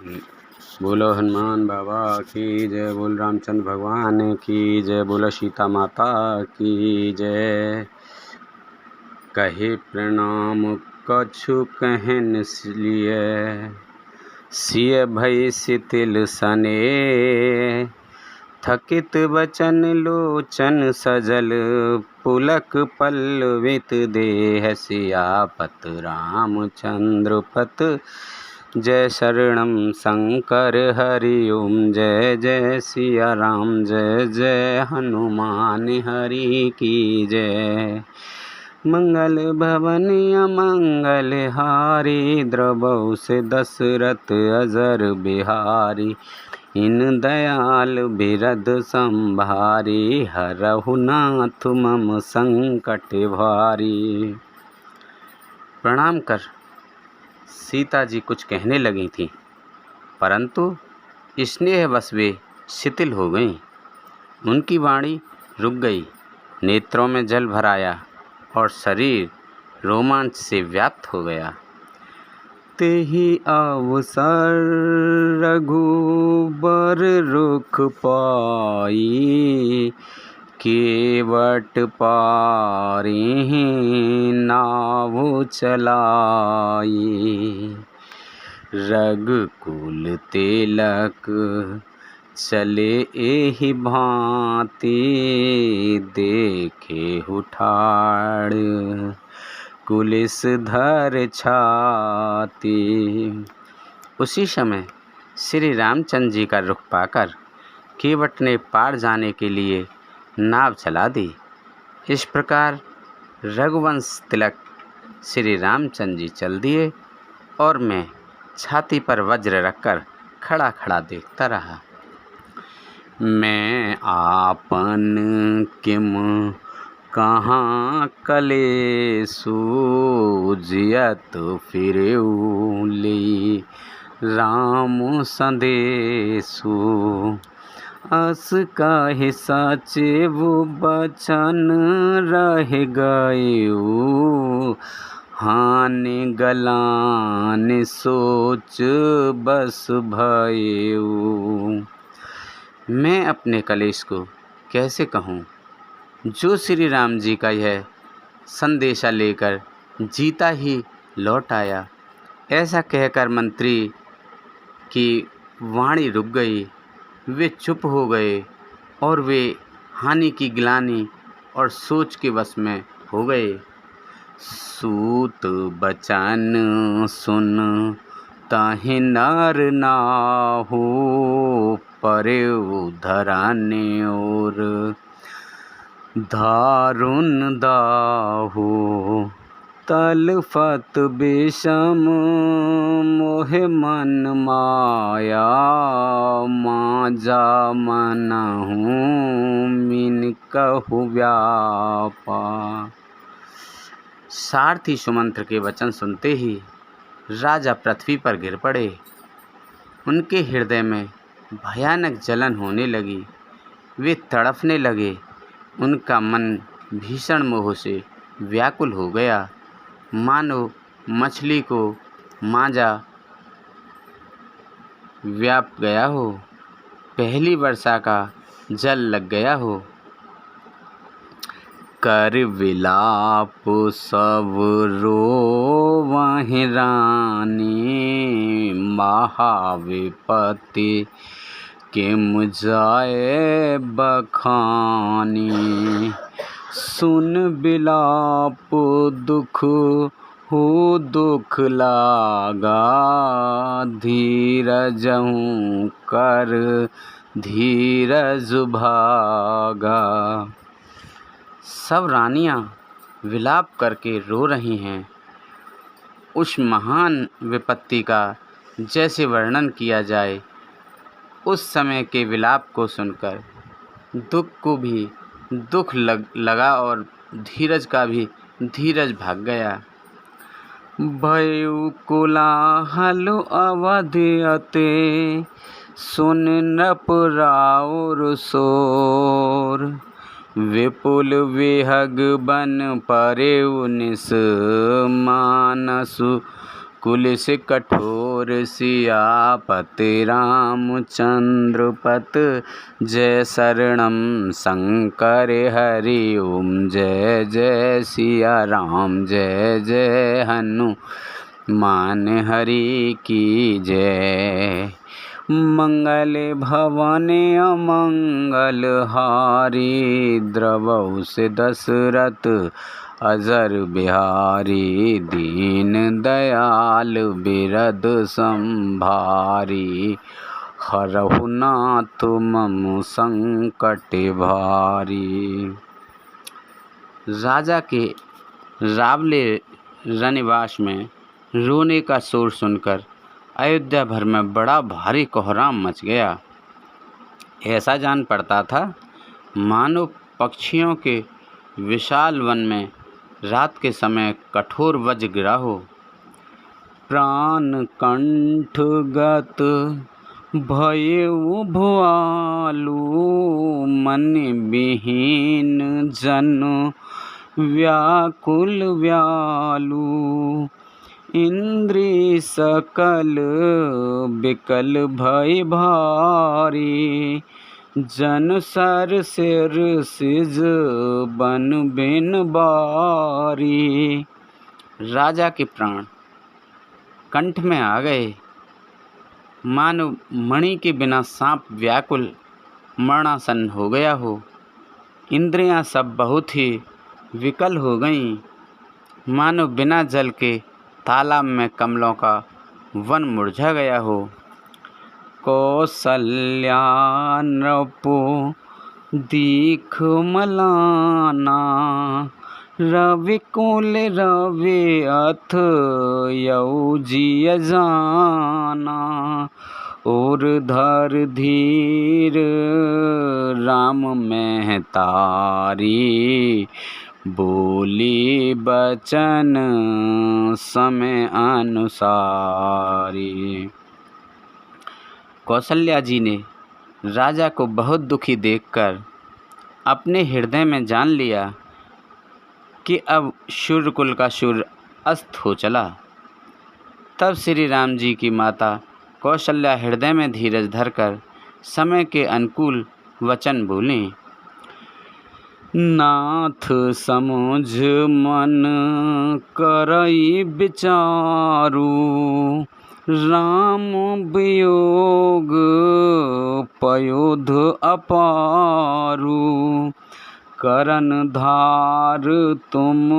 बोलो हनुमान बाबा की जय, बोल रामचंद्र भगवान की जय, बोलो सीता माता की जय। कहे प्रणाम कछु कहन लिए, सिय भई शिथिल सने। थकित बचन लोचन सजल, पुलक पल्लवित देह। सियापत रामचंद्र पत, जय शरणम शंकर हरि ओम। जय जय सिया राम, जय जय हनुमान हरि की जय। मंगल भवन अमंगल हारी, द्रवहु से दशरथ अजर बिहारी। इन दयाल बिरद संभारी, हरहु नाथ मम संकट भारी। प्रणाम कर सीता जी कुछ कहने लगी थीं, परंतु स्नेहवश वे शिथिल हो गईं। उनकी वाणी रुक गई, नेत्रों में जल भर आया और शरीर रोमांच से व्याप्त हो गया। तेहि अवसर रघुबर रुख पाई, केवट पारिहि नाव चलाई। रघुकुल तिलक चले एहि भांति, देखेहु ठाड़ कुलिस धर छाती। उसी समय श्री रामचंद्र जी का रुख पाकर केवट ने पार जाने के लिए नाव चला दी। इस प्रकार रघुवंश तिलक श्री रामचंद्र जी चल दिए और मैं छाती पर वज्र रखकर खड़ा खड़ा देखता रहा। मैं आपन किम कहाँ कलेसु, जियत फिरेउ ली राम संदेशु। अस काहे साचेबु बचन रह गएउ, हानि गलानि सोच बस भएउ। मैं अपने कलेश को कैसे कहूँ, जो श्री राम जी का यह संदेशा लेकर जीता ही लौट आया। ऐसा कहकर मंत्री की वाणी रुक गई, वे चुप हो गए और वे हानि की ग्लानि और सोच के वश में हो गए। सूत बचन सुन ताहि नर नाहु, परेउ धराने और दारुण दाहु। तलफत विषम मोहे मन माया, माजा मनहु मिन कहु व्यापा। सारथी सुमंत्र के वचन सुनते ही राजा पृथ्वी पर गिर पड़े। उनके हृदय में भयानक जलन होने लगी, वे तड़फने लगे। उनका मन भीषण मोह से व्याकुल हो गया, मानो मछली को मांजा व्याप गया हो, पहली वर्षा का जल लग गया हो। कर विलाप सब रोवहि रानी, महाविपत्ति किम जाए बखानी। सुन विलाप दुख हो दुख लागा, धीरजहु कर धीरज भागा। सब रानियां विलाप करके रो रही हैं। उस महान विपत्ति का जैसे वर्णन किया जाए, उस समय के विलाप को सुनकर दुख को भी दुख लगा और धीरज का भी धीरज भाग गया। भयउ कोलाहल अवध अते, सुन नृप राउर शोर। विपुल विहग बन परेउ निस, मानसु कुलिस कठोर सियापति रामचंद्र पत, जय शरणम शंकर हरि ओम। जय जय सिया राम, जय जय हनुमान हरि की जय। मंगल भवन अमंगल हारी, द्रवहु से दशरथ अजर बिहारी। दीन दयाल बिरद संभारी, हरहु नाथ मम संकट भारी। राजा के रावले रनिवास में रोने का शोर सुनकर अयोध्या भर में बड़ा भारी कोहराम मच गया। ऐसा जान पड़ता था मानो पक्षियों के विशाल वन में रात के समय कठोर वज्र गिरा हो। प्राण कंठगत भयउ भुआलु, मन विहीन जन व्याकुल व्यालु। इंद्री सकल बिकल भय भारी, जन सर सिर सिज बन बिन बारी। राजा के प्राण कंठ में आ गए, मानो मणि के बिना सांप व्याकुल मरणासन हो गया हो। इंद्रियां सब बहुत ही विकल हो गईं, मानो बिना जल के तालाब में कमलों का वन मुरझा गया हो। कौसल्या नृपो दीख मलाना, रविकुल रवि अथ यऊ जिय जाना। और धर धीर राम महतारी, बोली बचन समय अनुसारी। कौशल्या जी ने राजा को बहुत दुखी देखकर अपने हृदय में जान लिया कि अब सूर्यकुल का सूर्य अस्त हो चला। तब श्री राम जी की माता कौशल्या हृदय में धीरज धरकर समय के अनुकूल वचन बोलीं। नाथ समुझ मन करई विचारु, राम वियोग पयोध अपारु। करन धार तुम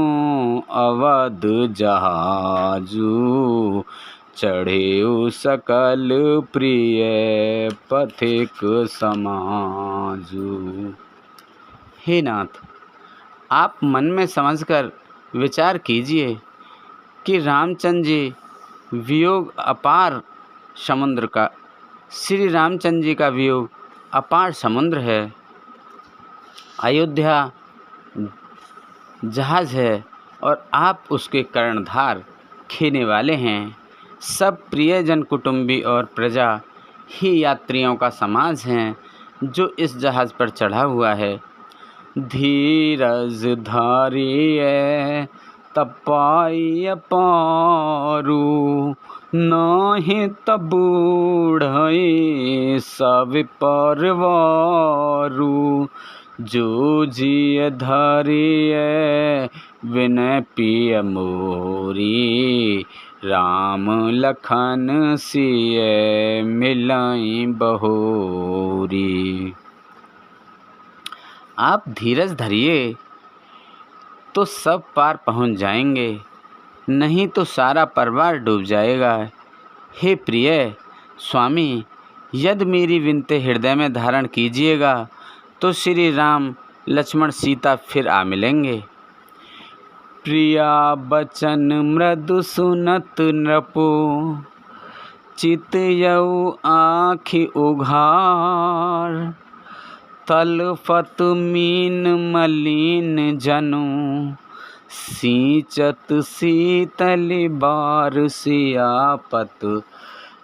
अवध जहाजु, चढ़ेउ सकल प्रिय पथिक समाजु। हे नाथ, आप मन में समझकर विचार कीजिए कि रामचंद्र जी वियोग अपार समुद्र का, श्री रामचंद्र जी का वियोग अपार समुद्र है। अयोध्या जहाज है और आप उसके कर्णधार खेने वाले हैं। सब प्रियजन कुटुंबी और प्रजा ही यात्रियों का समाज हैं जो इस जहाज पर चढ़ा हुआ है। धीरज धारिये तपाई अपारु, नाहि तबूढ़ई सब परवारु। जो जिय धारिये विनय पिय मोरी, राम लखन सिय मिलाई बहोरी। आप धीरज धरिए तो सब पार पहुंच जाएंगे, नहीं तो सारा परिवार डूब जाएगा। हे प्रिय स्वामी, यदि मेरी विनती हृदय में धारण कीजिएगा तो श्री राम लक्ष्मण सीता फिर आ मिलेंगे। प्रिया बचन मृदु सुनत नृपो, चितयउ आँखि उघार। तलफत मीन मलिन जनु, सींचत शीतल बार। सियापत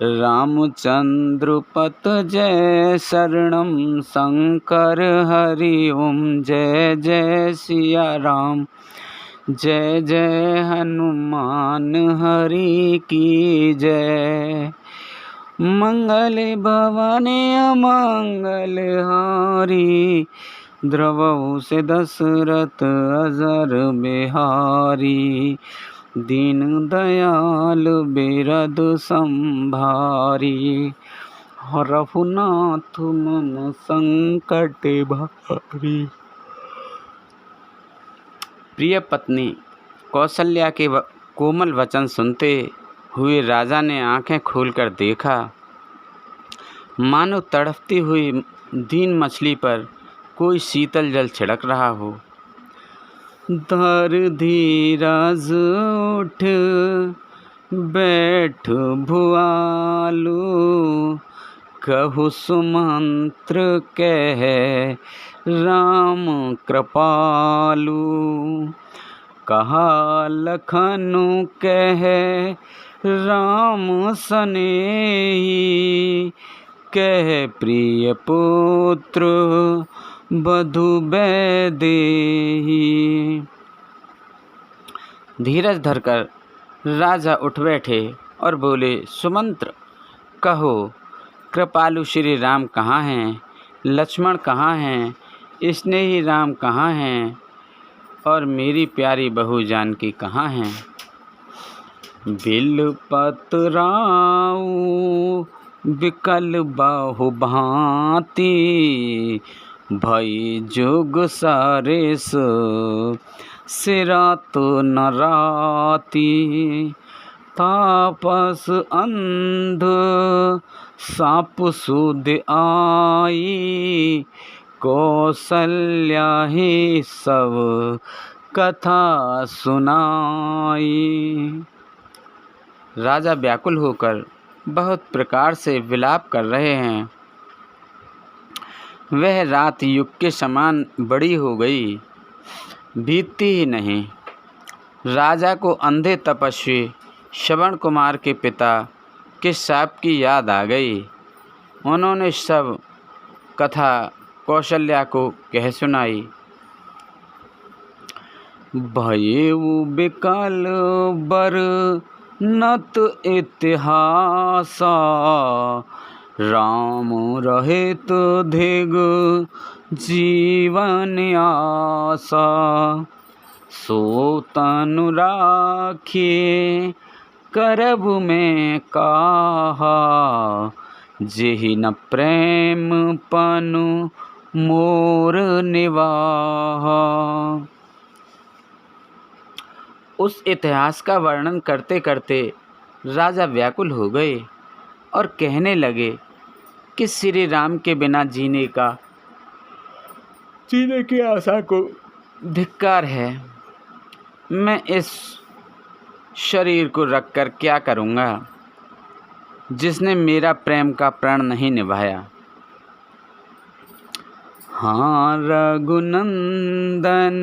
रामचंद्र पत, जय शरणम शंकर हरि ओम। जय जय सिया राम, जय जय हनुमान हरि की जय। मंगल भवाने अमंगल हारी, द्रवहु से दशरथ अजर बिहारी। दीन दयाल बिरद संभारी, हरहु नाथ मम संकट भारी। प्रिय पत्नी कौशल्या के कोमल वचन सुनते हुए राजा ने आंखें खोलकर देखा, मानो तड़पती हुई दीन मछली पर कोई शीतल जल छिड़क रहा हो। धर धीरज उठ बैठ भुआलू, कहु सुमंत्र कह राम कृपालु। कहा लखनु कह राम सनेही, कह प्रिय पुत्र बधु बैदेही। धीरज धरकर राजा उठ बैठे और बोले, सुमंत्र कहो, कृपालु श्री राम कहाँ हैं, लक्ष्मण कहाँ हैं, स्नेही राम कहाँ हैं और मेरी प्यारी बहू जानकी कहाँ हैं। बिलपत राऊ विकल बाहु भांति, भई जुग सारेस सिरात न राती। तापस अंध साप सुध आई, कौशल्या ही सब कथा सुनाई। राजा व्याकुल होकर बहुत प्रकार से विलाप कर रहे हैं। वह रात युग के समान बड़ी हो गई, बीतती ही नहीं। राजा को अंधे तपस्वी श्रवण कुमार के पिता के शाप की याद आ गई। उन्होंने सब कथा कौशल्या को कह सुनाई। भयेउ बिकल बर नत इतिहासा, राम रहित धिग जीवन आसा। सो तनु राखिए करब में काहा, जेहि न प्रेम पनु मोर निवाहा। उस इतिहास का वर्णन करते करते राजा व्याकुल हो गए और कहने लगे कि श्री राम के बिना जीने की आशा को धिक्कार है। मैं इस शरीर को रखकर क्या करूँगा, जिसने मेरा प्रेम का प्रण नहीं निभाया। हाँ रघुनंदन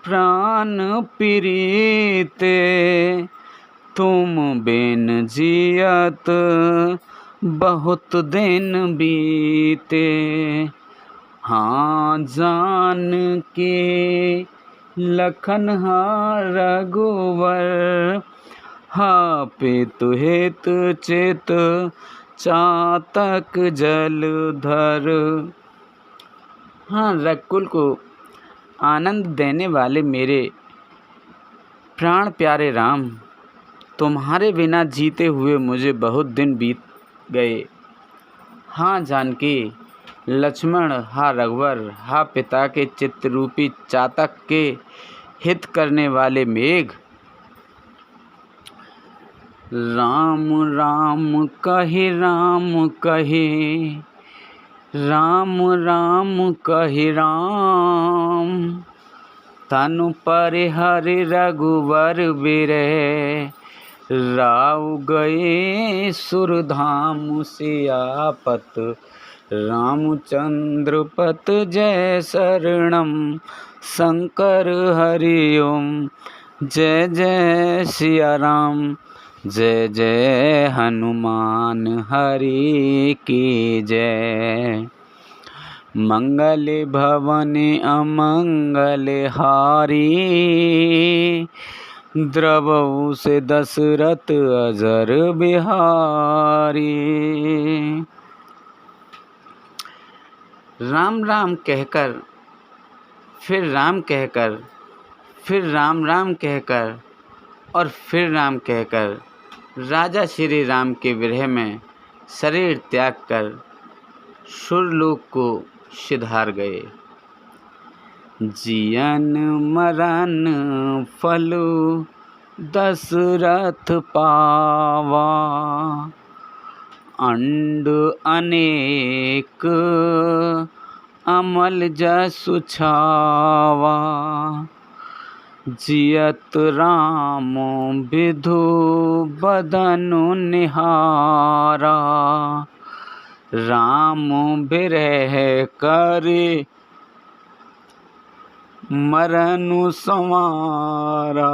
प्राण प्रीते, तुम बिन जियत बहुत दिन बीते। हाँ जान के लखन हाँ रघुवर, हाँ पितु हित चित चातक जलधर। हाँ रघुकुल को आनंद देने वाले मेरे प्राण प्यारे राम, तुम्हारे बिना जीते हुए मुझे बहुत दिन बीत गए। हाँ जानकी, लक्ष्मण, हा रघुवर, हा पिता के चित्त रूपी चातक के हित करने वाले मेघ। राम राम कहे राम कहे, राम राम कहे राम। तनु परिहरि रघुवर बिरह, राव गए सुरधाम सियापत। रामचंद्र पत जय शरणम, शंकर हरि ओम। जय जय सिया राम, जय जय हनुमान हरि की जय। मंगल भवन अमंगल हारी, द्रवहु से दशरथ अजर बिहारी। राम राम कहकर, फिर राम कहकर, फिर राम राम कहकर और फिर राम कहकर राजा श्री राम के विरह में शरीर त्याग कर सुरलोक को सिधार गए। जियन मरण फलु दशरथ पावा, अंड अनेक अमल जसु छावा। जियत राम विधु बदनु निहारा, राम बिरह करे मरनु संवारा।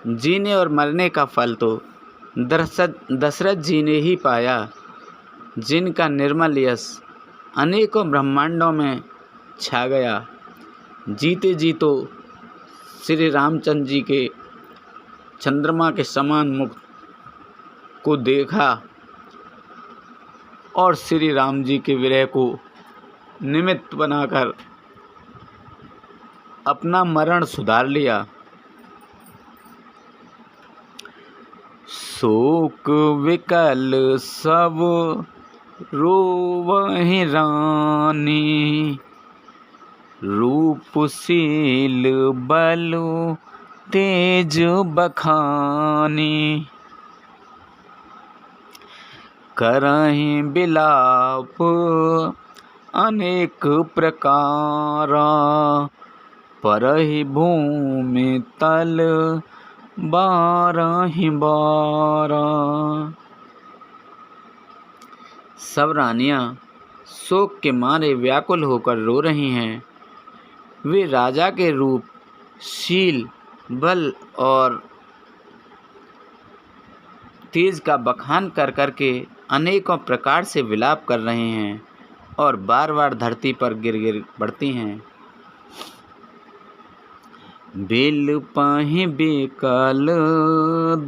जीने और मरने का फल तो दशरथ जी ने ही पाया, जिनका निर्मल यश अनेकों ब्रह्मांडों में छा गया। जीते जी तो श्री रामचंद्र जी के चंद्रमा के समान मुख को देखा और श्री राम जी के विरह को निमित्त बनाकर अपना मरण सुधार लिया। शोक विकल सब रोवहि रानी, रूपशील बलु तेज बखानी। करहि बिलाप अनेक प्रकारा, परहि भूमि तल बारहि बारा। सब रानियां शोक के मारे व्याकुल होकर रो रही हैं। वे राजा के रूप, शील, बल और तेज का बखान कर करके अनेकों प्रकार से विलाप कर रहे हैं और बार बार धरती पर गिर गिर पड़ती हैं। बिल पाहि बेकल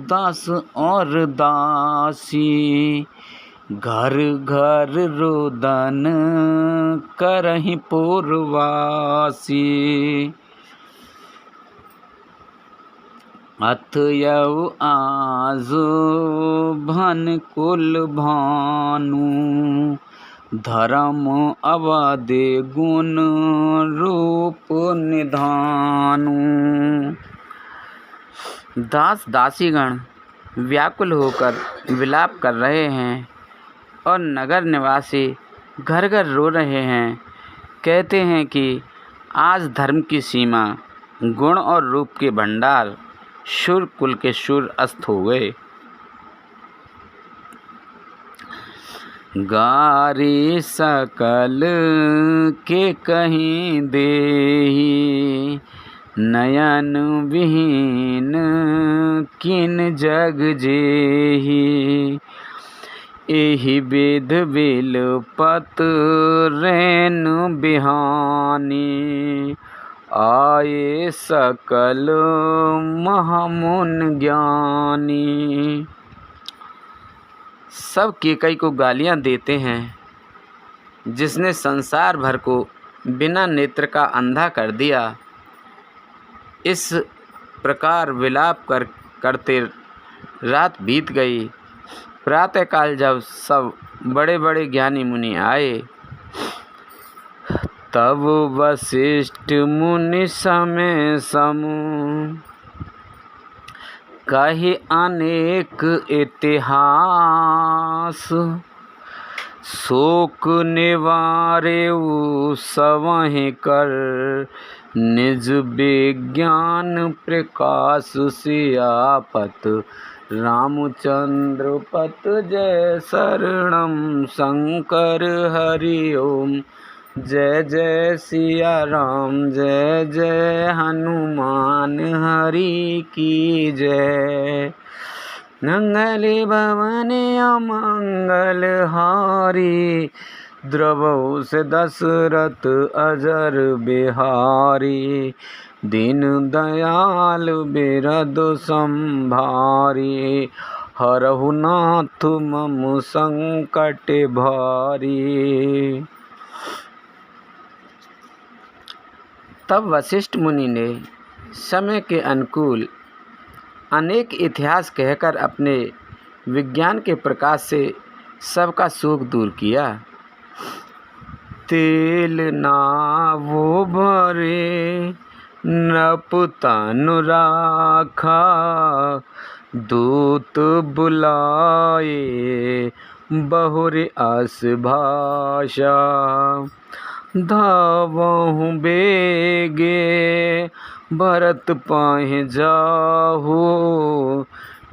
दास और दासी, घर घर रोदन करहि पुरवासी। अतयउ आजु भन कुल भानु, धर्म अवधि गुण रूप निधानु। दास दासीगण व्याकुल होकर विलाप कर रहे हैं और नगर निवासी घर घर रो रहे हैं। कहते हैं कि आज धर्म की सीमा, गुण और रूप के भंडार, शूर कुल के शूर अस्त हो गए। गारी सकल के कहीं देहि, नयन विहीन किन जग जेहि। एहि विध बिलपत रेनु बिहानी, आए सकल महामुन ज्ञानी। सब केकई को गालियां देते हैं, जिसने संसार भर को बिना नेत्र का अंधा कर दिया। इस प्रकार विलाप करते रात बीत गई। प्रातःकाल जब सब बड़े बड़े ज्ञानी मुनि आए, तब वशिष्ठ मुनि समय समूह, कहि अनेक इतिहास। शोक निवारेउ सवहि कर, निज विज्ञान प्रकाश। सियापत रामचंद्र पत जय शरणम, शंकर हरि ओम। जय जय सिया राम, जय जय हनुमान हरि की जय। मंगले भवने अमंगल हारी, द्रवहु से दशरथ अजर बिहारी। दीन दयाल बिरद संभारी, हरहु नाथ मम संकट भारी। तब वशिष्ठ मुनि ने समय के अनुकूल अनेक इतिहास कहकर अपने विज्ञान के प्रकाश से सबका शोक दूर किया। तेल नावो भरे नप तनु राखा, दूत बुलाए बहुरि अस भाषा। धावहु बेगे भरत पाहि जाहु,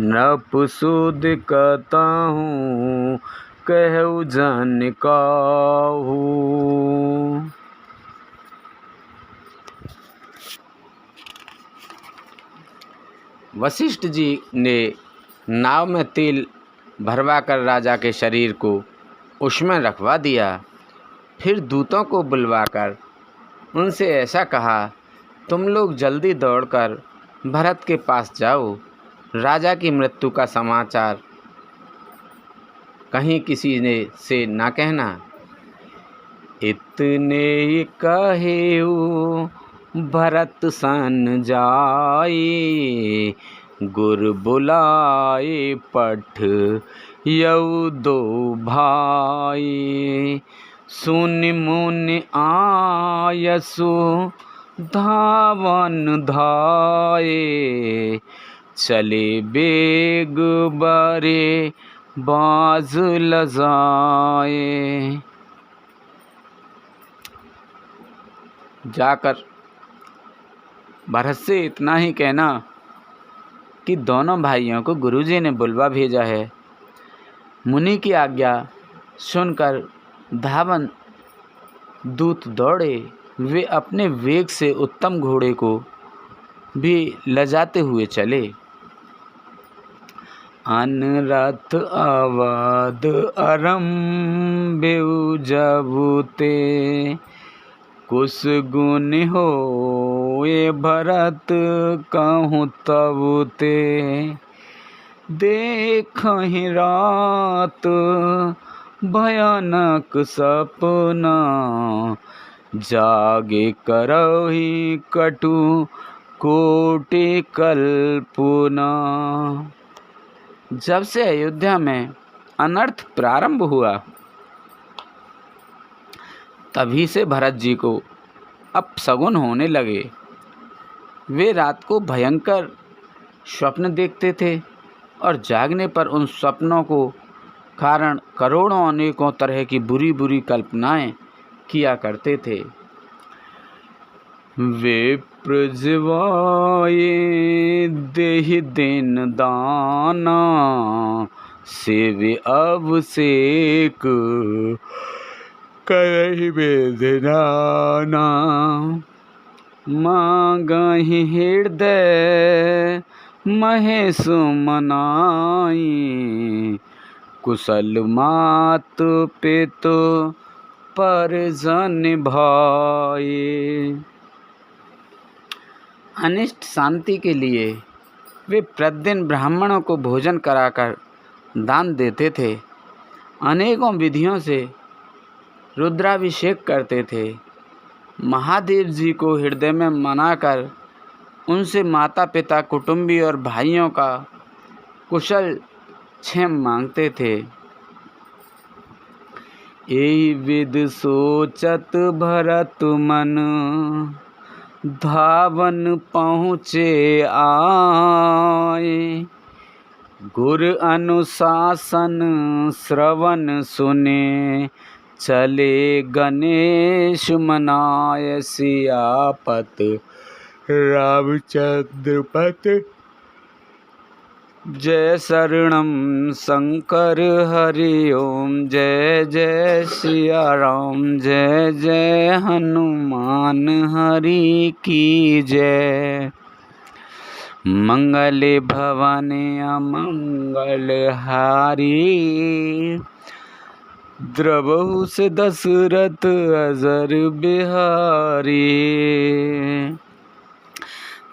नप सुध कतहु कहु जन काहू। वशिष्ठ जी ने नाव में तेल भरवा कर राजा के शरीर को उसमें रखवा दिया। फिर दूतों को बुलवाकर उनसे ऐसा कहा, तुम लोग जल्दी दौड़कर भरत के पास जाओ। राजा की मृत्यु का समाचार कहीं किसी ने से ना कहना। इतने कहेऊ भरत सन जाए, गुर बुलाए पठ यऊ दो भाई। सुनि मुनि आयसु धावन धाये, चले बेग बरे बाज लजाए। जाकर भरत से इतना ही कहना कि दोनों भाइयों को गुरुजी ने बुलवा भेजा है। मुनि की आज्ञा सुनकर धावन दूत दौड़े। वे अपने वेग से उत्तम घोड़े को भी लजाते हुए चले। अनरथ अवध अरम्भेउ जबुते, कुस गुण होए भरत कहूँ तबुते। देखहि रात भयानक सपना, जागे करहि कटु कोटि कल्पना। जब से अयोध्या में अनर्थ प्रारंभ हुआ, तभी से भरत जी को अपशगुन होने लगे। वे रात को भयंकर स्वप्न देखते थे और जागने पर उन स्वप्नों को कारण करोड़ों अनेकों तरह की बुरी बुरी कल्पनाएं किया करते थे। वे प्रजवाए देहि दिन दाना, सेवे अभिषेक करहि वेदनाना। मांगहि हृदय महेश मनाई, कुशल मात पितु परिजन भाई। अनिष्ट शांति के लिए वे प्रतिदिन ब्राह्मणों को भोजन कराकर दान देते थे। अनेकों विधियों से रुद्राभिषेक करते थे। महादेव जी को हृदय में मनाकर उनसे माता पिता, कुटुंबी और भाइयों का कुशल क्षेम मांगते थे। एहि विधि सोचत भरत मन, धावन पहुँचे आए। गुर अनुशासन श्रवण सुने, चले गणेश मनाय। सियापत रामचंद्र पत, जय शरणम शंकर हरि ओम। जय जय सिया राम, जय जय हनुमान हरि की जय। मंगल भवन अमंगल हारी, द्रवहु से दशरथ अजर बिहारी।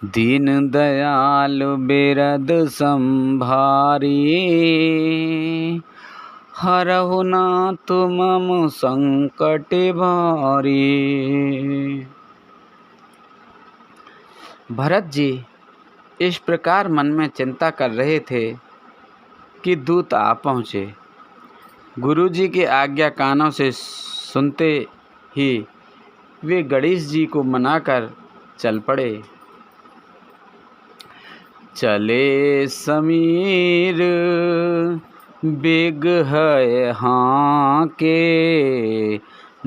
दीन दयाल बिरद संभारी, हरहु नाथ मम संकट भारी। भरत जी इस प्रकार मन में चिंता कर रहे थे कि दूत आ पहुँचे। गुरु जी की आज्ञा कानों से सुनते ही वे गणेश जी को मनाकर चल पड़े। चले समीर बेग है हाँ के,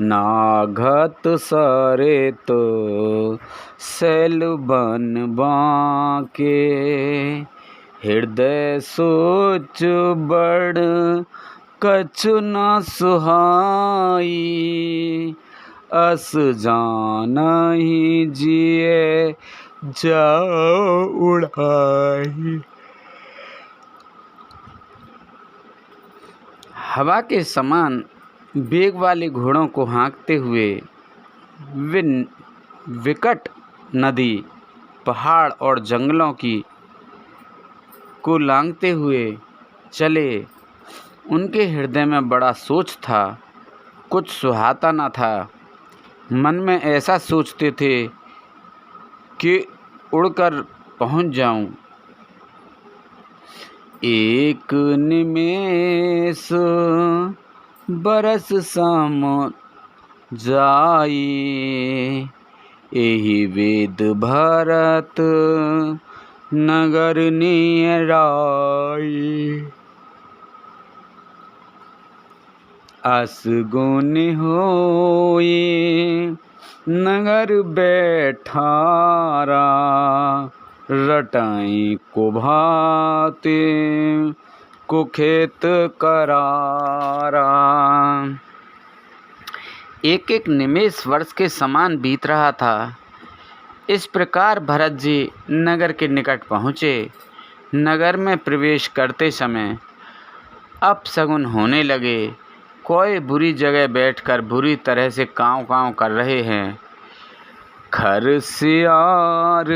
नाघत सरे तो सैल बन बाके। हृदय सोच बड़ कछु न सुहाई, अस जानहि जिए जाओ उड़ाई। हवा के समान वेग वाले घोड़ों को हाँकते हुए वे विकट नदी, पहाड़ और जंगलों को लांघते हुए चले। उनके हृदय में बड़ा सोच था, कुछ सुहाता न था। मन में ऐसा सोचते थे कि उड़कर पहुंच जाऊं। एक निमेष बरस सम जाई, एहि वेद भरत नगर नियराई। अस गुण होई नगर बैठारा, रटाई को भाते को खेत करारा। एक एक निमेष वर्ष के समान बीत रहा था। इस प्रकार भरत जी नगर के निकट पहुँचे। नगर में प्रवेश करते समय अपशगुन होने लगे। कोई बुरी जगह बैठकर बुरी तरह से काँव काँव कर रहे हैं। खरसियार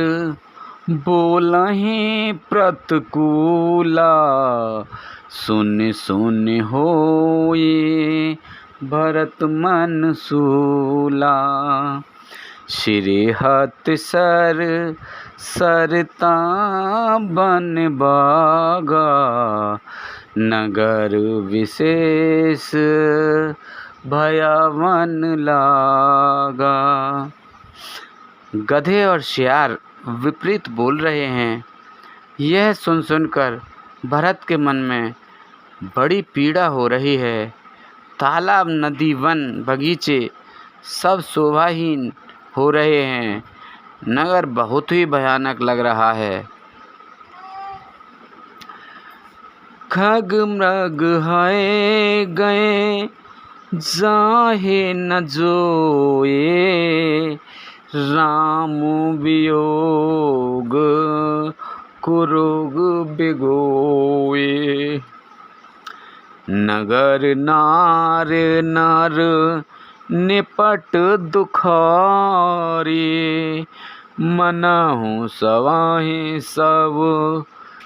बोलहि प्रतिकूला, सुन सुन होई भरत मन सूला। श्रीहत सर सरता बन बागा, नगर विशेष भयावन लागा। गधे और शियार विपरीत बोल रहे हैं। यह सुन सुनकर भरत के मन में बड़ी पीड़ा हो रही है। तालाब, नदी, वन, बगीचे सब शोभाहीन हो रहे हैं। नगर बहुत ही भयानक लग रहा है। खग मृग है गए जाहे न जोए, राम वियोग कुरोग बिगोए। नगर नार नर निपट दुखारी, मनहु सवाहि सब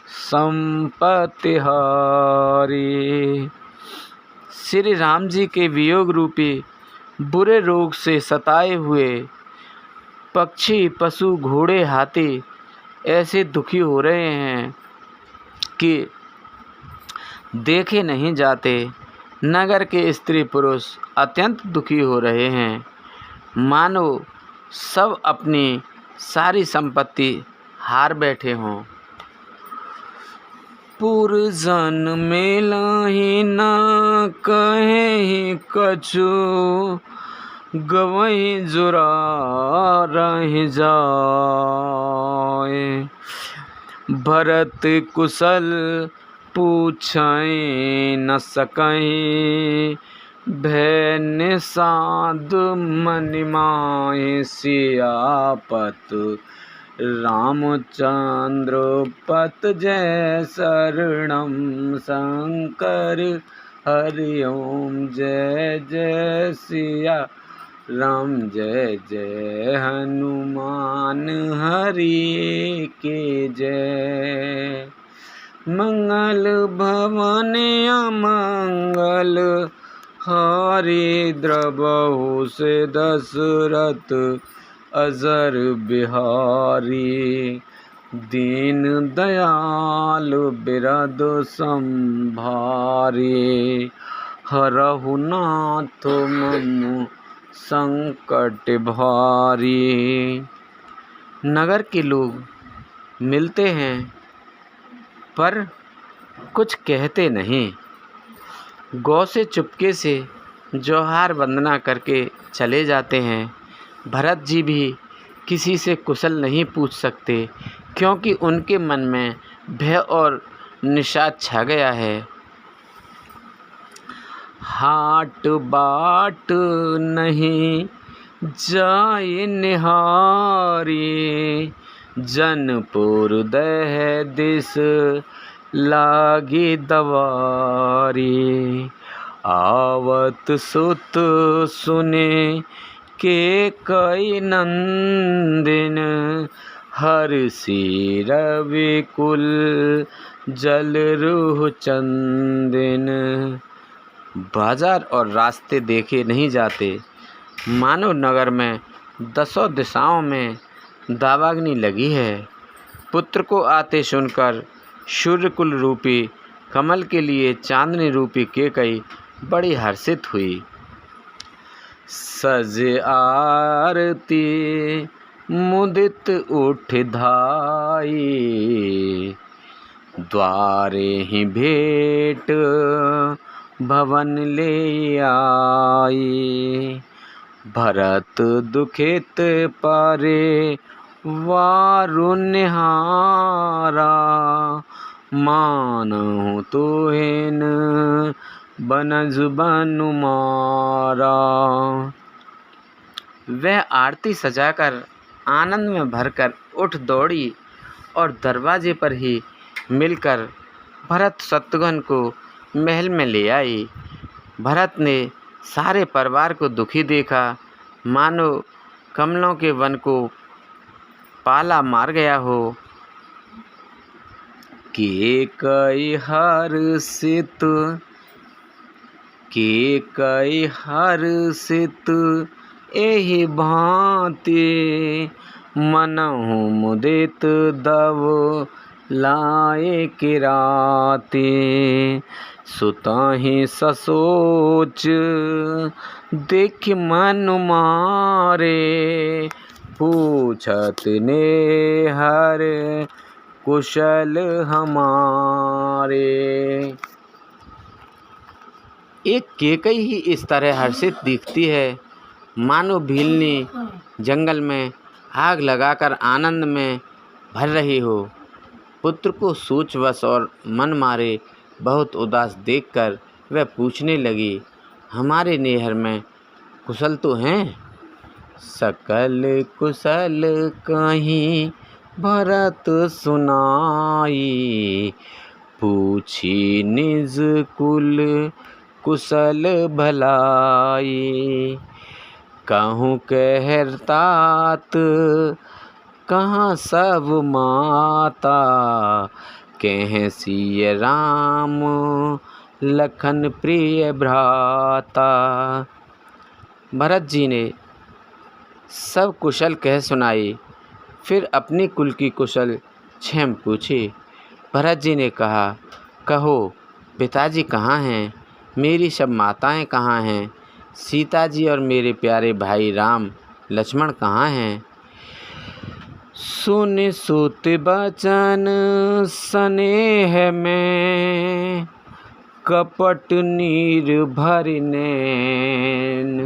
संपत्ति हारी। श्री राम जी के वियोग रूपी बुरे रोग से सताए हुए पक्षी, पशु, घोड़े, हाथी ऐसे दुखी हो रहे हैं कि देखे नहीं जाते। नगर के स्त्री पुरुष अत्यंत दुखी हो रहे हैं, मानो सब अपनी सारी संपत्ति हार बैठे हों। पुरजन मेलाहि न कहेहि कछु, गवहीं जुरा रहि जाए। भरत कुशल पूछै न सकहीं, भय निषाद मन माहि। सियापत रामचंद्र पत जय शरणम शंकर हरि ओम। जय जय सिया राम जय जय हनुमान हरि के जय। मंगल भवन अमंगल हारे द्रवहु से दशरथ अजर बिहारी। दीन दयाल बिरद संभारे हरहु नाथ मम संकट भारी। नगर के लोग मिलते हैं पर कुछ कहते नहीं। गौ से चुपके से जोहार वंदना करके चले जाते हैं। भरत जी भी किसी से कुशल नहीं पूछ सकते क्योंकि उनके मन में भय और निषाद छा गया है। हाट बाट नहीं जाए निहारी जनपुर दह दिस लागी दवारी। आवत सुत सुने के कई नंदिन हर्षि रविकुल जल रूह चंदिन। बाजार और रास्ते देखे नहीं जाते। मानव नगर में दसों दिशाओं में दावाग्नि लगी है। पुत्र को आते सुनकर सूर्यकुल रूपी कमल के लिए चांदनी रूपी केकई बड़ी हर्षित हुई। सज आरती मुदित उठ धाई द्वारे ही भेंट भवन ले आई। भरत दुखित पारे वारु निहारा मानहु तुहिन बनज बनु मारा। वह आरती सजाकर आनंद में भरकर उठ दौड़ी और दरवाजे पर ही मिलकर भरत शत्रुघ्न को महल में ले आई। भरत ने सारे परिवार को दुखी देखा, मानो कमलों के वन को पाला मार गया हो। केकई हर्षित एहि भांति मनहु मुदित दव लाए किराती। सुताहि ससोच देख मनु मारे पूछत ने हर कुशल हमारे। एक केकई ही इस तरह हर्षित दिखती है मानो भीलनी जंगल में आग लगाकर आनंद में भर रही हो। पुत्र को सोचवश और मन मारे बहुत उदास देखकर वह पूछने लगी, हमारे नैहर में कुशल तो हैं? सकल कुशल कहीं भरत सुनाई पूछी निज कुल कुशल भलाई। कहूँ कहतात कहाँ सब माता कह सिय राम लखन प्रिय भ्राता। भरत जी ने सब कुशल कह सुनाई, फिर अपनी कुल की कुशल क्षेम पूछी। भरत जी ने कहा, कहो पिताजी कहाँ हैं? मेरी सब माताएं कहाँ हैं? सीता जी और मेरे प्यारे भाई राम लक्ष्मण कहाँ हैं? सुन सुत बचन स्नेह में कपट नीर भरि नैन।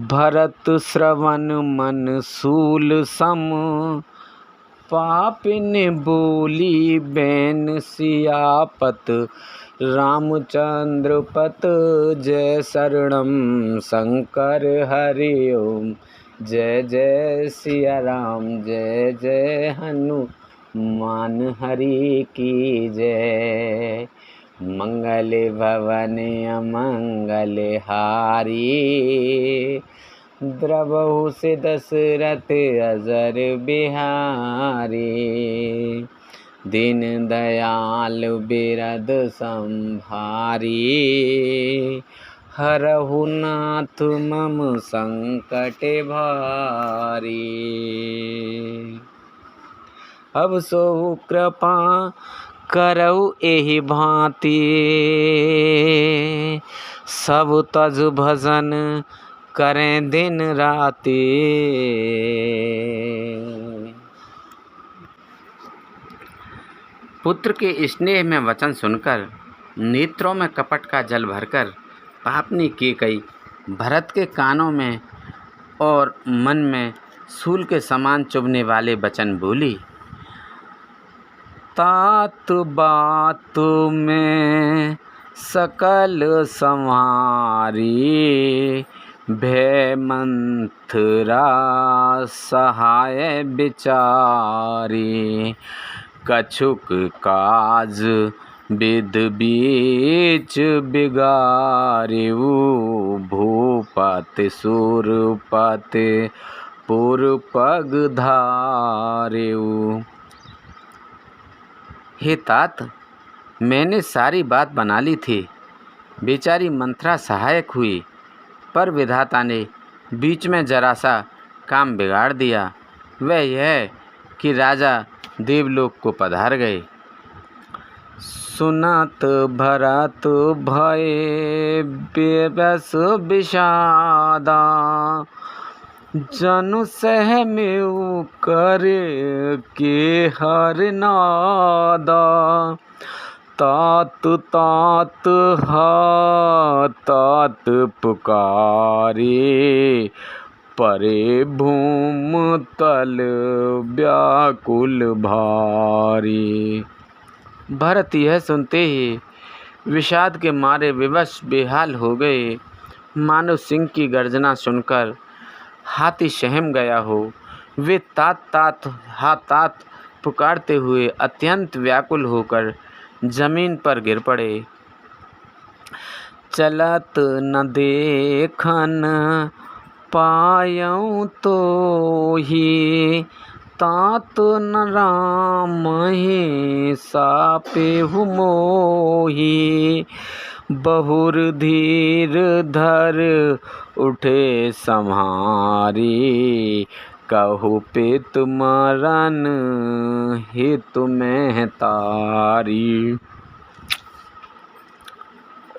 भरत श्रवण मन सूल सम पापिन बोली बैन। सियापत रामचंद्र पत जय शरणम शंकर हरि ओम। जय जय सिया राम, जय जय हनुमान हरि की जय। मंगल भवन अमंगल हारी, द्रवहु से दशरथ अजर बिहारी। दीन दयाल बिरद संभारी, हरहु नाथ मम संकट भारी। अब सो कृपा करऊ एहि भांति, सब तज भजन करें दिन राति। पुत्र के स्नेह में वचन सुनकर, नेत्रों में कपट का जल भरकर पापनी कैकेयी भरत के कानों में और मन में सूल के समान चुभने वाले वचन बोली। तात बात में सकल संहारी, भय मंथरा सहाय बिचारी। कछुक काज विध बीच बिगारिऊ, भूपति सुरपति पुर पग धारिऊ। हे तात, मैंने सारी बात बना ली थी, बेचारी मंथरा सहायक हुई, पर विधाता ने बीच में जरा सा काम बिगाड़ दिया। वह यह कि राजा देवलोक को पधार गए। सुनत भरत भये बेबस विषादा, जनु सहमेउ करे के हर नादा। तात तात हा तात पुकारे, परे भूम तल व्याकुल भारी। भरत यह सुनते ही विषाद के मारे विवश बेहाल हो गए, मानो सिंह की गर्जना सुनकर हाथी सहम गया हो। वे तात तात हा तात पुकारते हुए अत्यंत व्याकुल होकर जमीन पर गिर पड़े। चलत न देखन पायऊँ तो ही, तात न राम ही सापेहु मोही। बहुर धीर धर उठे सम्हारी, कहु पित मरन हितु में तारी।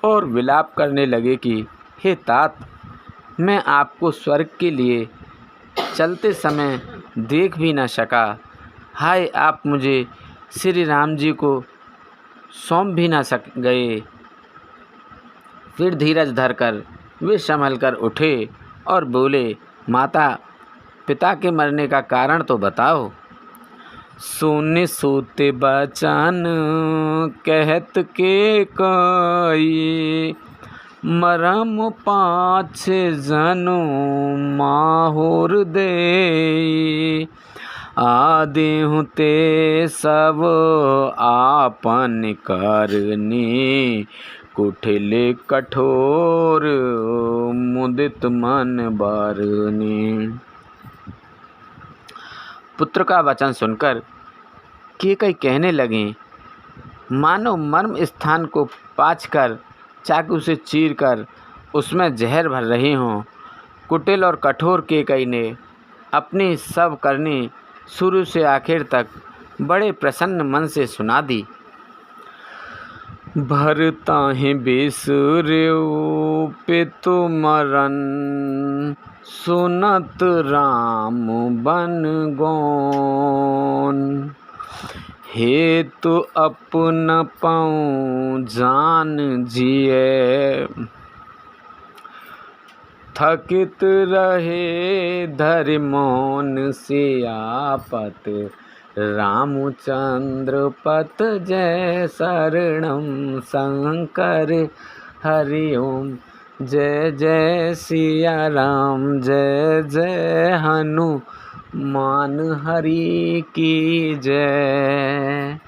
और विलाप करने लगे कि हे तात, मैं आपको स्वर्ग के लिए चलते समय देख भी न सका। हाय, आप मुझे श्री राम जी को सौंप भी न गए। फिर धीरज धरकर वे संभल कर उठे और बोले, माता पिता के मरने का कारण तो बताओ। सुन सुत बचन कहत के कई, मरम पाछ जनु माहुर दे। आदेहु ते सब आपन करनी, कुटिल कठोर मुदित मन बरनी। पुत्र का वचन सुनकर कैकेयी कहने लगे, मानो मर्म स्थान को पाछकर चाकू से चीरकर उसमें जहर भर रही हों। कुटिल और कठोर कैकेयी ने अपनी सब करनी शुरू से आखिर तक बड़े प्रसन्न मन से सुना दी। भरताहि बिसुरेउ पितु मरन, सुनत राम बन गौन। हेतु अपन पाऊँ जान जिए, थकित रहे धरि मौन सियापत। रामचंद्र पत जय शरणम शंकर हरि ओम। जय जय सिया राम, जय जय हनुमान हरि की जय।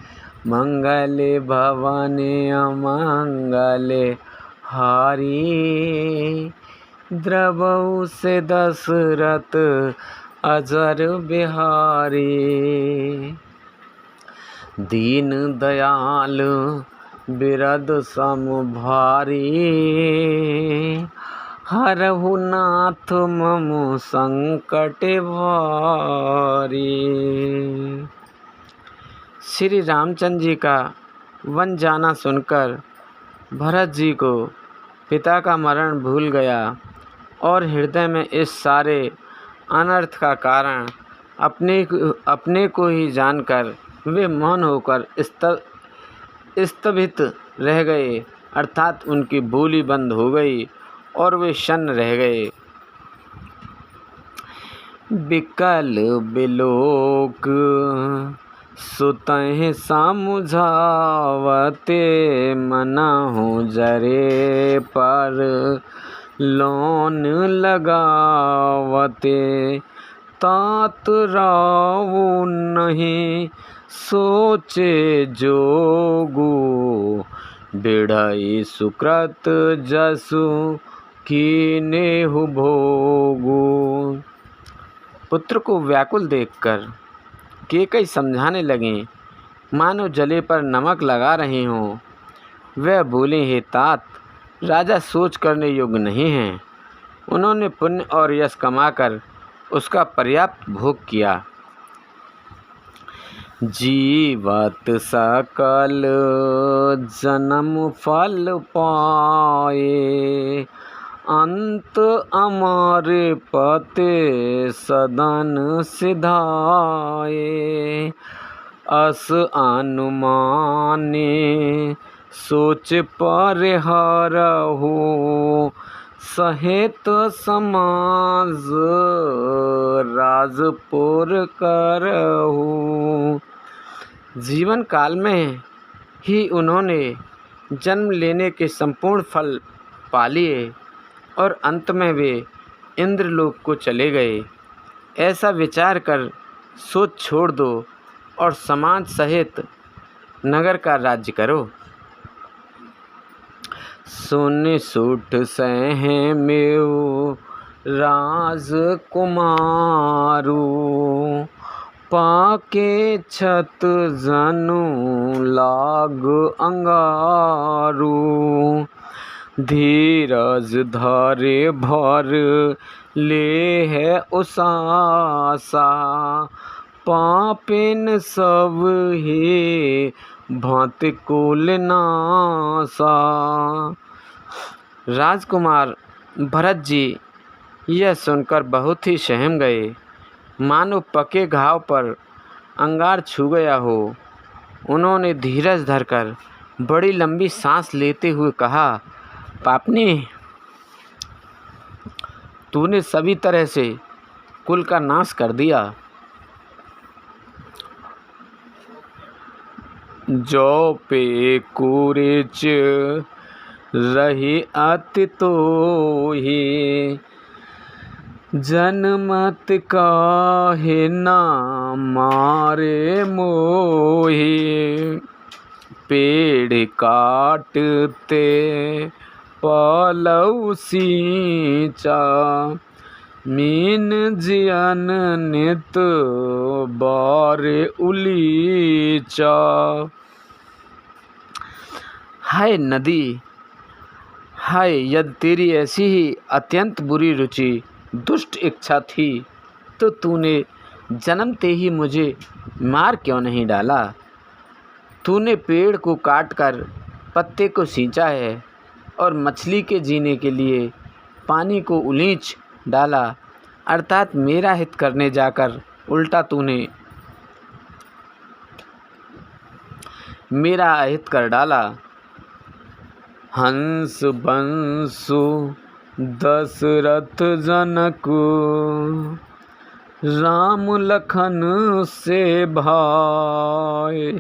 मंगल भवन अमंगल हारी, द्रवहु से दशरथ अजर बिहारी। दीन दयाल बिरद सम भारी, हरहु नाथ मम संकट भारी। श्री रामचंद्र जी का वन जाना सुनकर भरत जी को पिता का मरण भूल गया और हृदय में इस सारे अनर्थ का कारण अपने को ही जानकर वे मौन होकर स्तभित रह गए, अर्थात उनकी बोली बंद हो गई और वे शन्न रह गए। बिकल बिलोक सुतहि समुझावते, मनहु जरे पर लोन लगावते। तात रावु नहीं सोचे जोगु, बिढ़ई सुकृत जसु कीनेहु भोगु। पुत्र को व्याकुल देखकर कैकेयी समझाने लगी, मानो जले पर नमक लगा रही हों। वह बोले, हे तात, राजा सोच करने योग्य नहीं हैं। उन्होंने पुण्य और यश कमाकर उसका पर्याप्त भोग किया। जीवत सकल जन्म फल पाए, अंत अमर पते सदन सिधाए। अस अनुमाने सोच परिहरहु, सहित समाज राजपुर करहु। जीवन काल में ही उन्होंने जन्म लेने के संपूर्ण फल पा लिए और अंत में वे इंद्रलोक को चले गए। ऐसा विचार कर सोच छोड़ दो और समाज सहित नगर का राज्य करो। सुन सुठ सह मेउ राजकुमारू, पाके छत जनु लाग अंगारू। धीरज धरे भर ले है उसासा, पापिन सब ही भांति कुल नासा। राजकुमार भरत जी यह सुनकर बहुत ही सहम गए, मानो पके घाव पर अंगार छू गया हो। उन्होंने धीरज धरकर बड़ी लंबी सांस लेते हुए कहा, पापनी, तूने सभी तरह से कुल का नाश कर दिया। जो पे कुरेच रही अति तोहि, जनमत काहे ना मारे मोहि। पेड़ काटते पलौ सींचा, मीन जियन नित बारे उलीचा। हाय नदी, हाय, यदि तेरी ऐसी ही अत्यंत बुरी रुचि दुष्ट इच्छा थी तो तूने जन्मते ही मुझे मार क्यों नहीं डाला। तूने पेड़ को काटकर पत्ते को सींचा है और मछली के जीने के लिए पानी को उलीच डाला, अर्थात मेरा हित करने जाकर उल्टा तूने मेरा अहित कर डाला। हंस बंसु दशरथ जनक, राम लखन से भाई।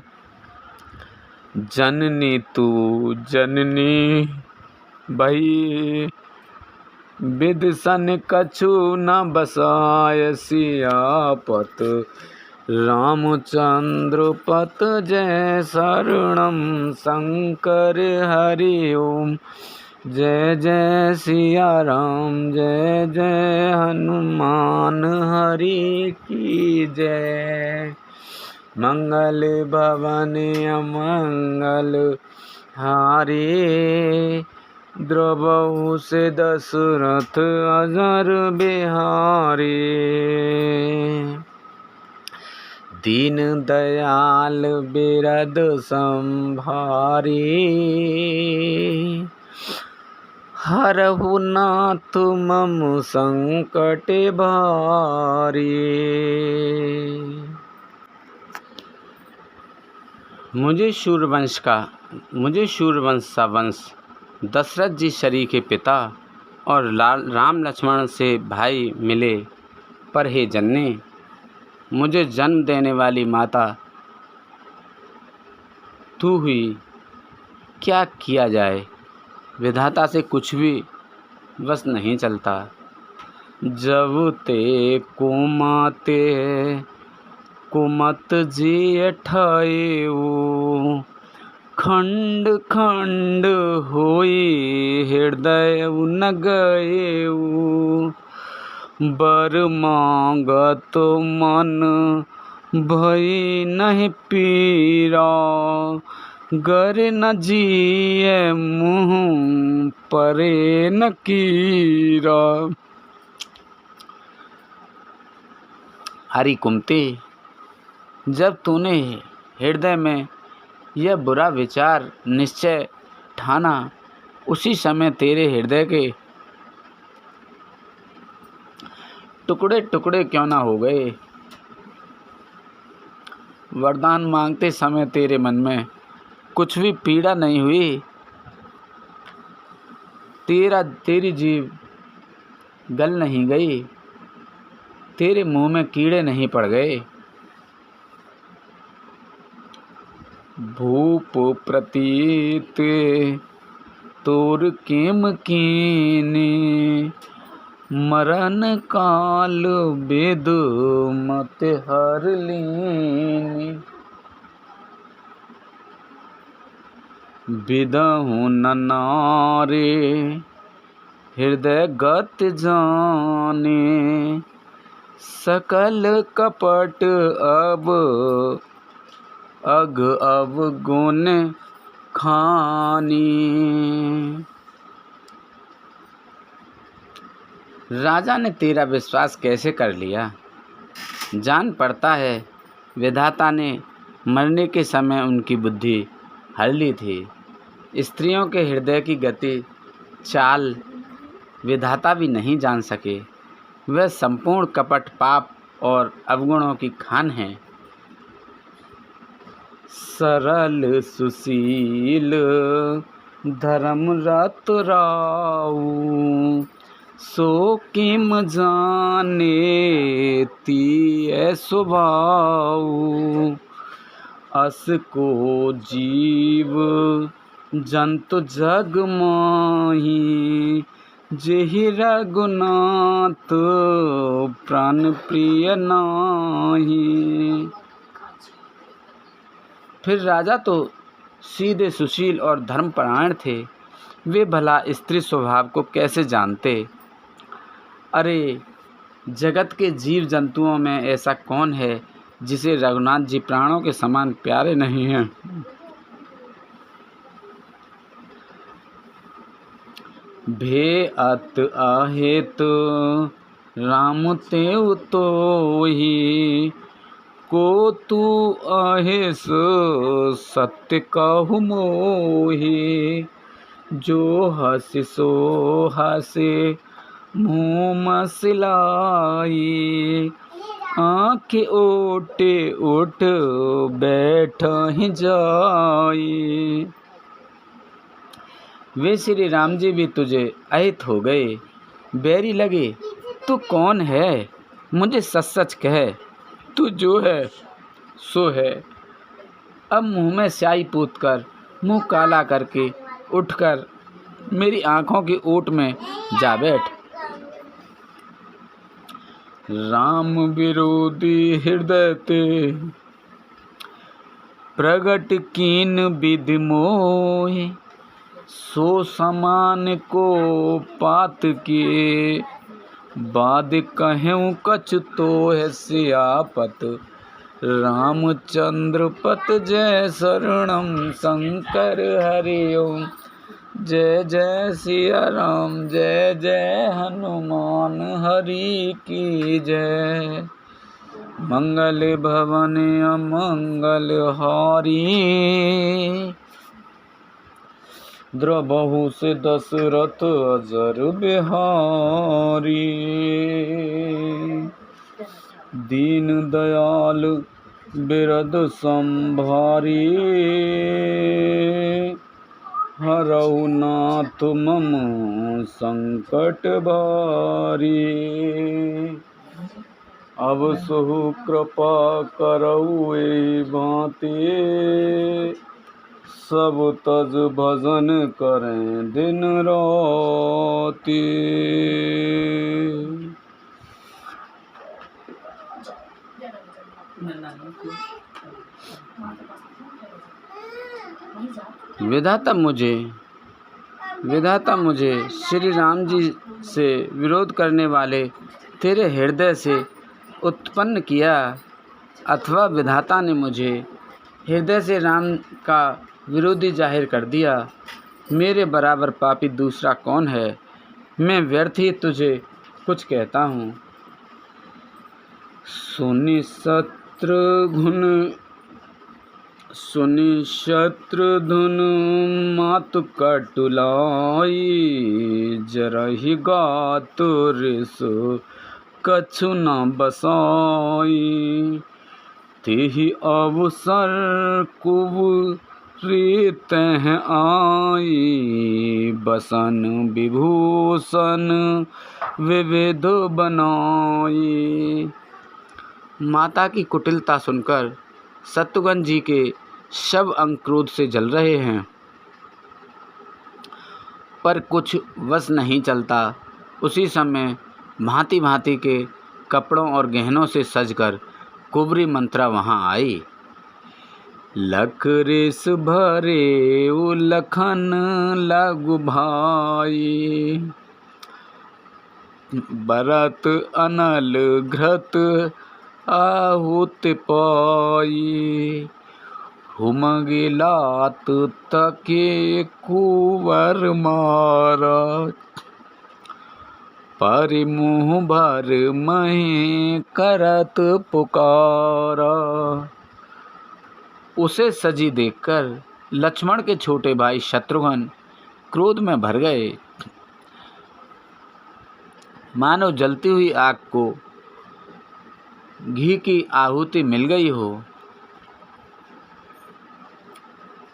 जननी तू जननी भई, विदिशन कछु न बसाय सियापत रामचंद्र पत जय शरणम शंकर हरि ओम। जय जय सिया राम जय जय हनुमान हरि की जय। मंगल भवन अमंगल हारे द्रवहु से दशरथ अजर बिहारी। दीन दयाल बिरद संभारी हरहु नाथ मम संकट भारी। मुझे सूर्यवंश सा वंश दशरथ जी शरी के पिता और राम लक्ष्मण से भाई मिले, पर हे जन्ने मुझे जन्म देने वाली माता तू हुई। क्या किया जाए, विधाता से कुछ भी बस नहीं चलता। जब ते कुमाते कुमत जी ठाएऊ खंड खंड होई हृदय न गएऊ। बर मांगत मन भई नहीं पीरा गर न जिए मुँह परे न कीरा। हरि कुमते, जब तूने हृदय में यह बुरा विचार निश्चय ठाना, उसी समय तेरे हृदय के टुकड़े टुकड़े क्यों ना हो गए। वरदान मांगते समय तेरे मन में कुछ भी पीड़ा नहीं हुई। तेरी जीभ गल नहीं गई, तेरे मुंह में कीड़े नहीं पड़ गए। भूप प्रतीत तोर केम कीनी मरण काल वेद मत हर लीनी। विदहु न नारे हृदय गत जाने सकल कपट अब अग अवगुण खानी। राजा ने तेरा विश्वास कैसे कर लिया। जान पड़ता है विधाता ने मरने के समय उनकी बुद्धि हर ली थी। स्त्रियों के हृदय की गति चाल विधाता भी नहीं जान सके। वह संपूर्ण कपट पाप और अवगुणों की खान है। सरल सुशील धर्म रत राऊ सो किम जाने ती स्वभाऊ। अस को जीव जंतु जग माही जेहि रघुनाथ प्राण प्रिय नाही। फिर राजा तो सीधे सुशील और धर्मपरायण थे, वे भला स्त्री स्वभाव को कैसे जानते। अरे जगत के जीव जंतुओं में ऐसा कौन है जिसे रघुनाथ जी प्राणों के समान प्यारे नहीं हैं। भे अत आहेत राम तेउ तोहि को तू आहेस सत्य कहु मोहि। जो हसि सो हसे मुँह मसलाई आँख ओटे उठ बैठ ही जाई। वे श्री राम जी भी तुझे अहित हो गए, बैरी लगे। तू कौन है, मुझे सच सच कह, तू जो है सो है। अब मुँह में स्याही पूत कर, मुँह काला करके उठकर मेरी आँखों की ओट में जा बैठ। राम विरोधी हृदय ते प्रगट कीन विधि मोहि, सो समान को पात किए, बाद कहूँ कछ तो है सियापत, रामचंद्र पत जय शरणम शंकर हरि ओम। जय जय सिया राम, जय जय हनुमान हरि की जय। मंगल भवन अमंगल हारी, द्रवहु से दशरथ अजर बिहारी। दीन दयाल बिरद संभारी, हरऊ नाथ मम संकट बारी। अब सुहु कृपा करऊ ए भांति, सब तज भजन करें दिन राति। विधाता मुझे श्री राम जी से विरोध करने वाले तेरे हृदय से उत्पन्न किया, अथवा विधाता ने मुझे हृदय से राम का विरोधी जाहिर कर दिया। मेरे बराबर पापी दूसरा कौन है? मैं व्यर्थ ही तुझे कुछ कहता हूँ। सुनि शत्रुघ्न मातु कटुलाई, जरहि गातु रिसु कछु न बसाई, तेहि अवसर कुबुरी तह आई, बसन विभूषण विविध बनाई। माता की कुटिलता सुनकर शत्रुघ्न जी के सब अंग क्रोध से जल रहे हैं, पर कुछ वश नहीं चलता। उसी समय भांति भांति के कपड़ों और गहनों से सजकर कुबरी मंत्रा वहां आई। लख रेस भरे लखन लगु भाई, भरत अनल घृत आहुति पाई, हुमगे लात तके कुंवर मारा, परिमुह भर मही करत पुकारा। उसे सजी देखकर लक्ष्मण के छोटे भाई शत्रुघ्न क्रोध में भर गए, मानो जलती हुई आग को घी की आहुति मिल गई हो।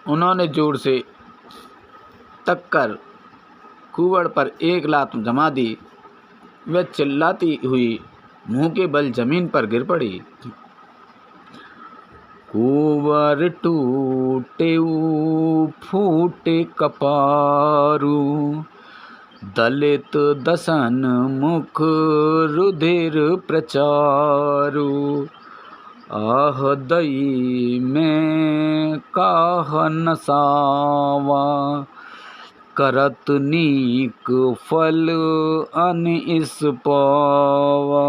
उन्होंने जोर से तक कर कुंवर पर एक लात जमा दी। वह चिल्लाती हुई मुंह के बल जमीन पर गिर पड़ी। कुंवर टूटे फूटे कपारू, दलित दसन मुख रुधिर प्रचारु, आह दई में काह नसावा, करत नीक फल अन इस पावा।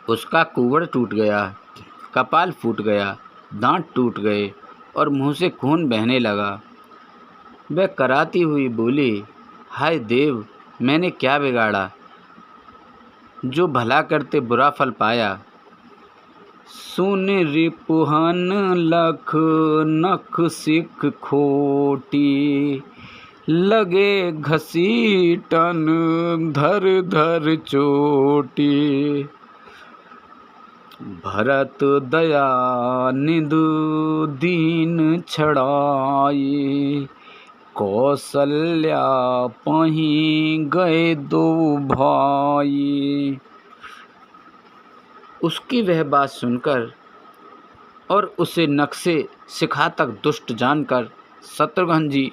उसका कुंवर टूट गया, कपाल फूट गया, दांत टूट गए और मुंह से खून बहने लगा। वह कराती हुई बोली, हाय देव, मैंने क्या बिगाड़ा जो भला करते बुरा फल पाया। सुन रिपुहन लख नख सिख खोटी, लगे घसीटन धर धर चोटी। भरत दया निधु दीन छड़ाई, कौशल्या पहीं गए दो भाई। उसकी वह बात सुनकर और उसे नक्शे सिखा तक दुष्ट जानकर शत्रुघ्न जी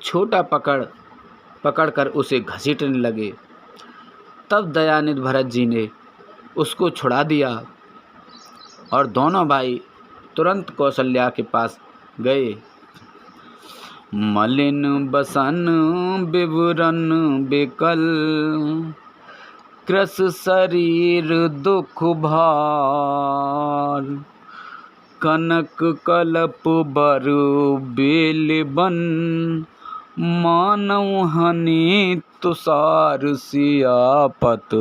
छोटा पकड़ कर उसे घसीटने लगे। तब दयानिधि भरत जी ने उसको छुड़ा दिया और दोनों भाई तुरंत कौशल्या के पास गए। मलिन बसन विवरण बिकल, कृस शरीर दुख भार, कनक कलप बर बेलबन, मानव हनि तुषार सियापत,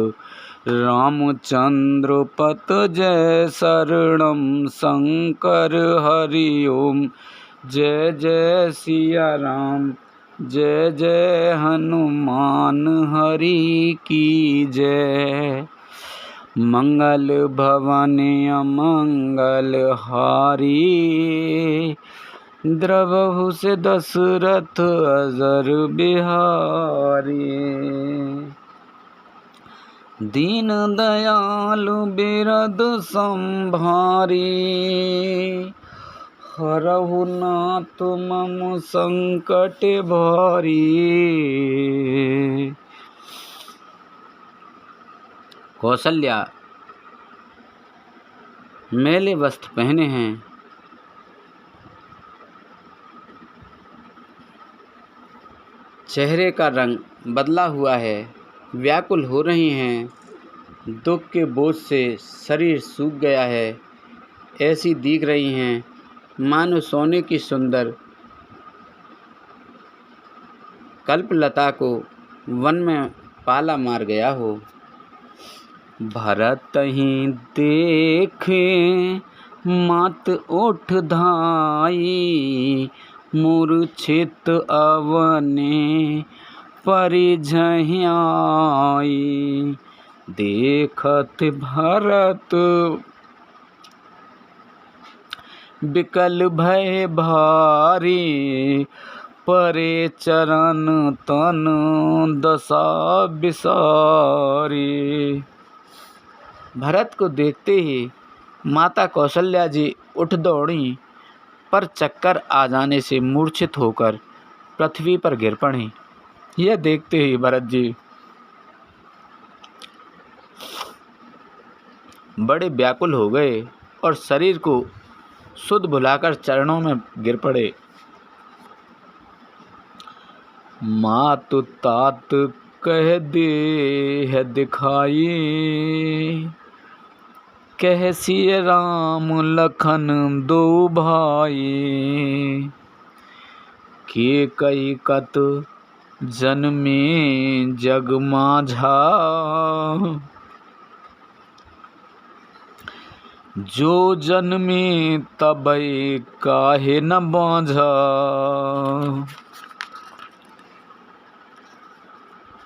रामचंद्र पत जय शरणम शंकर हरि ओम, जय जय सिया राम, जय जय हनुमान हरि की जय। मंगल भवन अमंगल हारी, द्रवहु से दशरथ अजर बिहारी। दीन दयालु बिरद संभारी, हरहु नाथ मम संकट भारी। कौशल्या मैले वस्त्र पहने हैं, चेहरे का रंग बदला हुआ है, व्याकुल हो रही हैं, दुख के बोझ से शरीर सूख गया है, ऐसी दिख रही हैं मानो सोने की सुंदर कल्पलता को वन में पाला मार गया हो। भरत ही देखे मात ओठ धाई, मूर्छित अवने परिझहियाई। देखत भरत बिकल भय भारी, परे चरण तन दशा बिसारी। भरत को देखते ही माता कौशल्या जी उठ दौड़ी, पर चक्कर आ जाने से मूर्छित होकर पृथ्वी पर गिर पड़ी। यह देखते ही भरत जी बड़े व्याकुल हो गए और शरीर को सुध भुलाकर चरणों में गिर पड़े। मातु तात कह दे है दिखाई, कह सिय राम लखन दो भाई। के कई कत जन्मे जग माझा, जो जन्मे तबै काहे न बाँझा।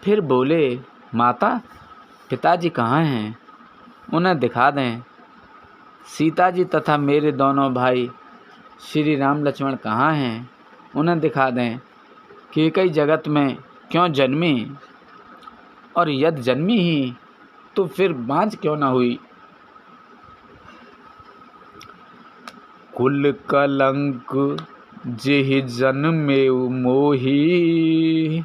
फिर बोले, माता पिताजी कहाँ हैं, उन्हें दिखा दें। सीता जी तथा मेरे दोनों भाई श्री राम लक्ष्मण कहाँ हैं, उन्हें दिखा दें। कैकेयी जगत में क्यों जन्मी, और यदि जन्मी ही तो फिर बाँझ क्यों न हुई। कुल कलंक जेहि जन्मे मोही,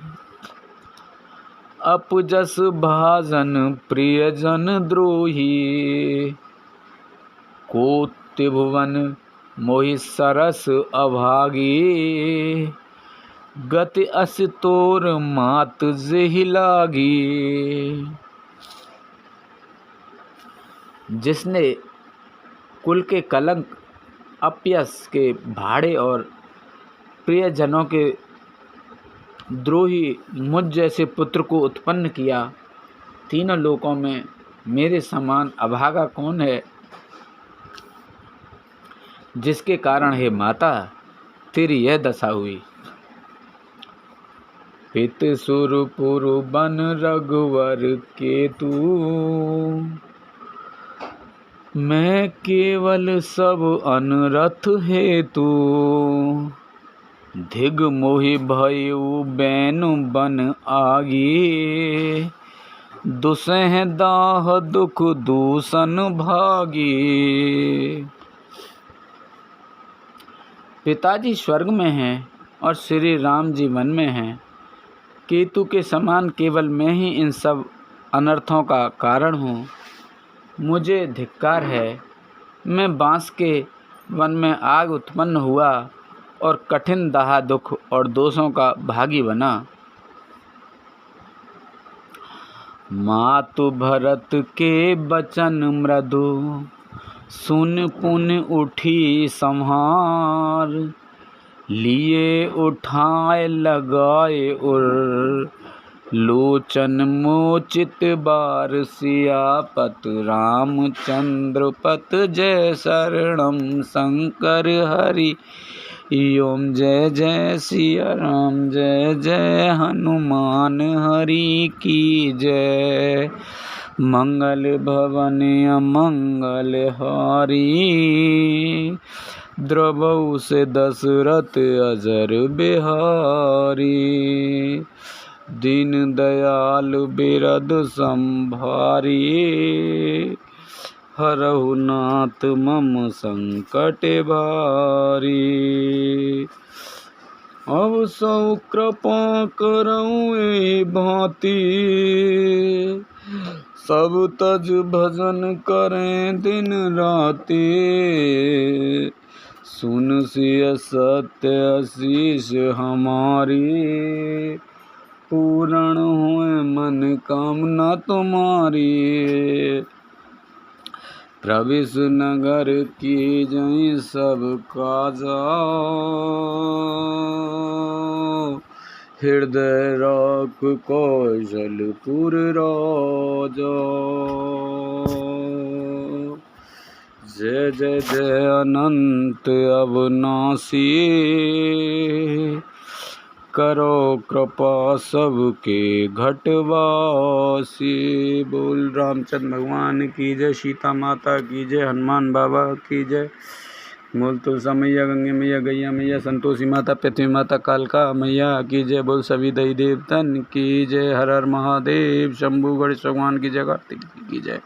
अपजस भाजन प्रियजन द्रोही। को त्रिभुवन मोहि सरस अभागी, गति अस तोर मात जेहि लागी। जिसने कुल के कलंक, अपयश के भाड़े और प्रियजनों के द्रोही मुझ जैसे पुत्र को उत्पन्न किया, तीनों लोकों में मेरे समान अभागा कौन है, जिसके कारण हे माता तेरी यह दशा हुई। पित सुरपुर बन रघुवर केतु, मैं केवल सब अनरथ हेतु। धिग मोहि भयउ बैनु बन आगी, दुसह दाह दुख दूषण भागी। पिताजी स्वर्ग में हैं और श्री राम जी वन में हैं। केतु के समान केवल मैं ही इन सब अनर्थों का कारण हूँ। मुझे धिक्कार है, मैं बांस के वन में आग उत्पन्न हुआ और कठिन दाह दुख और दोषों का भागी बना। मातु भरत के बचन मृदु, सुन पुन उठी संहार। लिए उठाए लगाए उर, लोचन मोचित बार। सियापत रामचंद्र पत जय शरणम शंकर हरि ओम। जय जय सिया राम, जय जय हनुमान हरि की जय। मंगल भवन अमंगल हारी, द्रवहु से दशरथ अजर बिहारी। दीन दयाल बिरद संभारी, हरहु नाथ मम संकट भारी। अब सौ कृपा करऊँ ए भांति, सब तज भजन करें दिन राति। सुन सिय सत्य आशीष हमारी, पूर्ण होए मन कामना तुम्हारी। प्रविश नगर की जय सब काजा, हृदय राख कौशलपुर राजा। जय जय जय अनंत अविनाशी, करो कृपा सबके घटवासी। बोल रामचंद्र भगवान की जय, सीता माता की जय, हनुमान बाबा की जय। बोल तुलसा मैया, गंगे मैया, गैया मैया, संतोषी माता, पृथ्वी माता, कालका मैया की जय। बोल सभी देवी देवतन की जय। हर हर महादेव, शंभू गणेश भगवान की जय, कार्तिक की जय।